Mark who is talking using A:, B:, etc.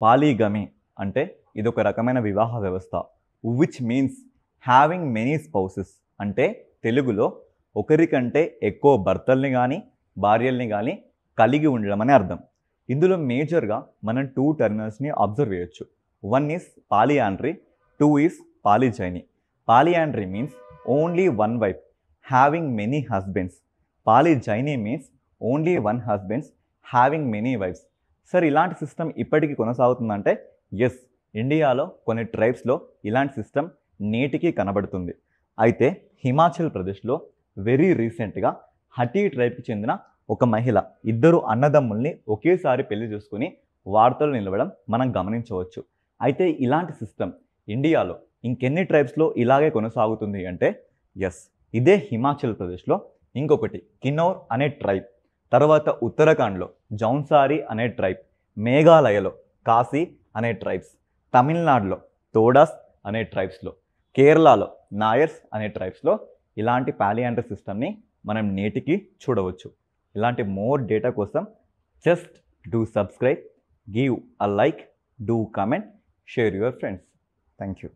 A: పాలీగమి అంటే ఇదొక రకమైన వివాహ వ్యవస్థ. Which means having many spouses అంటే తెలుగులో ఒకరికంటే ఎక్కువ భర్తల్ని కానీ భార్యల్ని కానీ కలిగి ఉండడం అని అర్థం. ఇందులో మేజర్గా మనం 2 టర్మినల్స్ని అబ్జర్వ్ చేయొచ్చు. 1 is polyandry, 2 is polygyny. Polyandry means only one wife having many husbands. Polygyny means only one husbands having many wives. Sir ఇలాంటి సిస్టమ్ ఇప్పటికీ కొనసాగుతుందంటే ఎస్, ఇండియాలో కొన్ని ట్రైబ్స్లో ఇలాంటి సిస్టమ్ నేటికి కనబడుతుంది. అయితే హిమాచల్ ప్రదేశ్లో వెరీ రీసెంట్గా హటీ ట్రైబ్కి చెందిన ఒక మహిళ ఇద్దరు అన్నదమ్ముల్ని ఒకేసారి పెళ్లి చేసుకుని వార్తలు నిలవడం మనం గమనించవచ్చు. అయితే ఇలాంటి సిస్టమ్ ఇండియాలో ఇంకెన్ని ట్రైబ్స్లో ఇలాగే కొనసాగుతుంది అంటే ఎస్, ఇదే హిమాచల్ ప్రదేశ్లో ఇంకొకటి కిన్నౌర్ అనే ట్రైబ్, తర్వాత ఉత్తరాఖండ్లో జౌన్సారీ అనే ట్రైబ్, మేఘాలయలో కాశీ అనే ట్రైబ్స్, తమిళనాడులో తోడాస్ అనే ట్రైబ్స్లో, కేరళలో నాయర్స్ అనే ట్రైబ్స్లో ఇలాంటి పాలియాండ్రీ సిస్టమ్ని మనం నేటికి చూడవచ్చు. ఇలాంటి మోర్ డేటా కోసం just do subscribe, give a like, do comment, share your friends. Thank you.